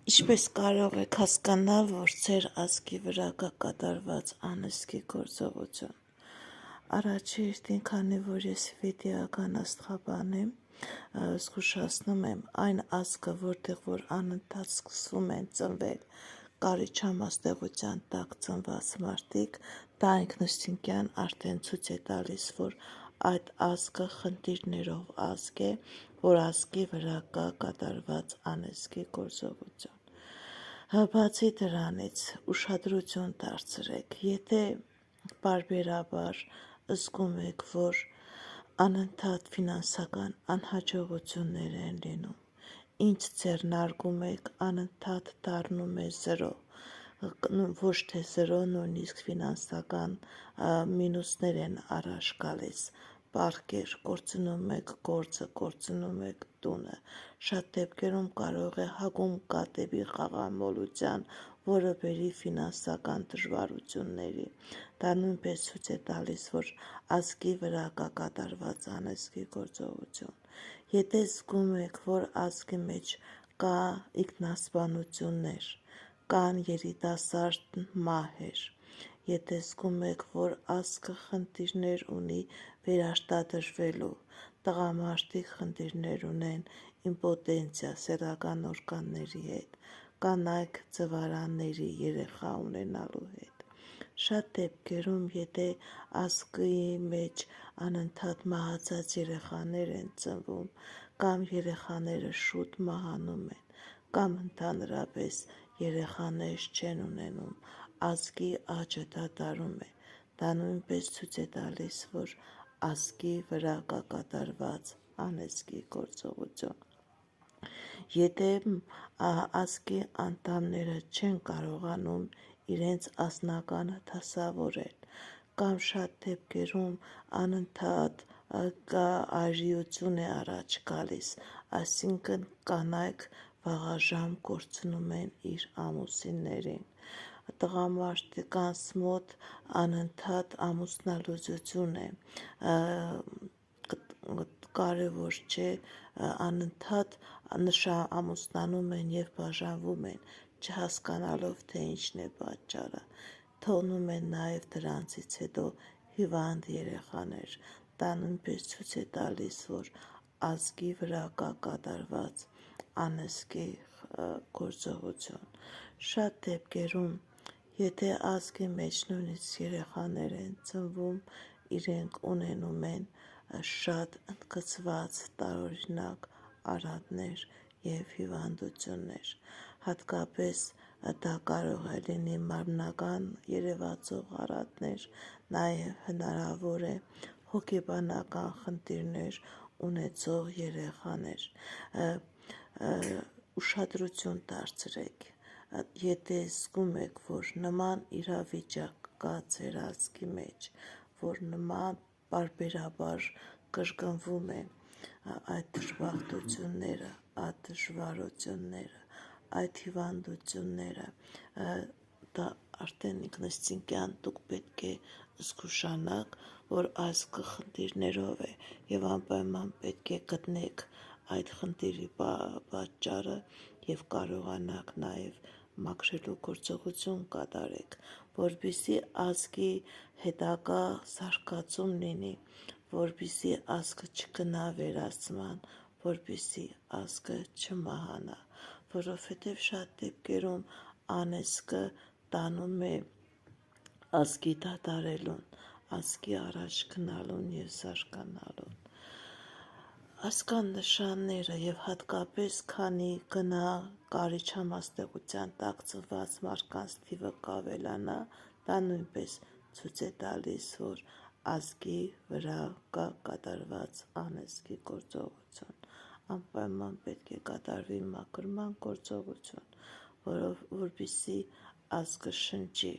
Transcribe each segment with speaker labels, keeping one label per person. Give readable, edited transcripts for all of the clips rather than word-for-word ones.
Speaker 1: Ինչպես կարող եք հասկանալ, որ ձեր ազգի վրա կա կատարված անեզքի գործողություն։ Առաջին, քանի որ ես վեդիական աստղաբան եմ, զգուշացնում եմ այն ազգը, որտեղ որ անընդհատ սկսվում են ծնվել կարիճամաստեղության տակ ծնված մարդիկ, դա ինքնըստինքյան արդեն ցույց է տալիս, որ այդ ազգը խնդիրներով ազգ է, որ ազգի վրա կա կատարված անեզքի գործողություն։ Բացի դրանից ուշադրություն դարձրեք, եթե պարբերաբար զգում եք, որ անընդհատ ֆինանսական անհաջողություններ են լինում, ինչ ձեռնարկում եք անընդհատ դառնում է զրո, ոչ թե զրո, նույնիսկ ֆինանսական մինուսներ են առաջ գալիս, պարկեր, կորցնում եք գործը, կորցնում եք տունը, շատ դեպքերում կարող է հագում կատեբի խաղամոլության, որը բերի ֆինանսական դժվարությունների, դա նույնպես ցույց է տալիս, որ ազգի վրա կա կատարված անեզքի գործողություն, եթե զգում եք, որ ազգի մեջ կա ինքնասպանություններ, կան երիտասարդ մահեր, եթե զգում եք, որ ազգը խնդիրներ ունի վերարտադրվելու, տղամարդիկ խնդիրներ ունեն իմպոտենցիա, սեռական օրգանների հետ, կանայք ձվարանների երեխա ունենալու հետ, շատ դեպքերում, եթե ազգի մեջ անընդհատ մահացած երեխաներ են ծնվում, կամ երեխաները շուտ մահանում են, կամ ընդհանրապես երեխաներ չեն ունենում, ազգի աճը դադարում է, դա նույնպես ցույց է տալիս, որ ազգի վրա կա կատարված անեզքի գործողություն։ Եթե ազգի անդամները չեն կարողանում իրենց անձնականը դասավորել, կամ շատ դեպքերում անընդհատ արիություն է առաջ գալիս, այսինքն կանայք վաղաժամ կորցնում են իր ամուսիններին, տղամարդկանց մոտ անընդհատ ամուսնալուծություն է, կարևոր չէ, անընդհատ ամուսնանում են և բաժանվում են, չհասկանալով, թե ինչն է պատճառը, թողնում են նաև դրանցից հետո հիվանդ երեխաներ, դա նույնպես ցույց է տալիս, որ ազգի վրա կա կատարված անեզքի գործողություն, շատ դեպքերում, եթե ազգի մեջ նույնիսկ երեխաներ են ծնվում, իրենք ունենում են շատ ընդգծված տարօրինակ արատներ և հիվանդություններ, հատկապես դա կարող է լինի մարմնական երևացող արատներ, նաև հնարավոր է հոգեբանական խնդիրներ ունեցող երեխաներ, ուշադրություն դարձրեք, եթե զգում եք, որ նման իրավիճակ կա ձեր ազգի մեջ, որ նման պարբերաբար կրկնվում են այդ դժբախտությունները, այդ դժվարությունները, այդ հիվանդությունները, դա արդեն ինքնըստինքյան դուք պետք է զգուշանաք, որ ազգը խնդիրներով է և անպայման պետք է գտնեք այդ խնդիրի պատճառը և կարողանաք նաև մաքրելու գործողություն կատարեք, որպեսզի ազգի հետագա զարգացում լինի, որպեսզի ազգը չգնա վերացման, որպեսզի ազգը չմահանա, որովհետև շատ դեպքերում անեզքը տանում է ազգի դադարելուն, ազգի առաջ գնալուն և զարգանալուն։ Ազգան նշանները և հատկապես քանի գնա կարիճամաստեղության տակ ծնված մարդկանց թիվը կավելանա, դա նույնպես ցույց է տալիս, որ ազգի վրա կա կատարված անեզքի գործողություն, անպայման պետք է կատարվի մաքրման գործողություն, որպեսզի ազգը շնչի,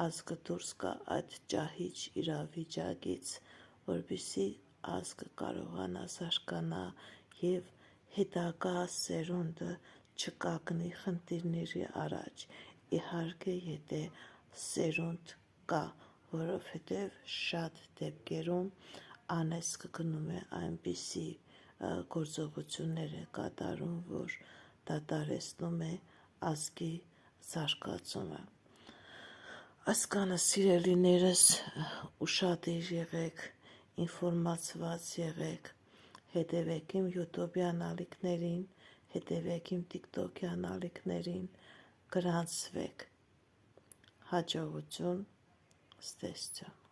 Speaker 1: ազգը դուրս գա այդ ճահիճ իրավիճակից, որպեսզի ազգը կարողանա զարգանա և հետագա սերունդը չկանգնի խնդիրների առաջ, իհարկե եթե սերունդ կա, որովհետև շատ դեպքերում անեզքը գնում է այնպիսի գործողություններ է կատարում, որ դադարեցնում է ազգի զարգացումը։ Այսքանը սիրելիներս, ուշադիր եղեք, ինֆորմացված եղեք, հետևեք իմ YouTube անալիքներին, հետևեք իմ TikTok անալիքներին, գրանցվեք։ Հաջողություն, ստեսություն։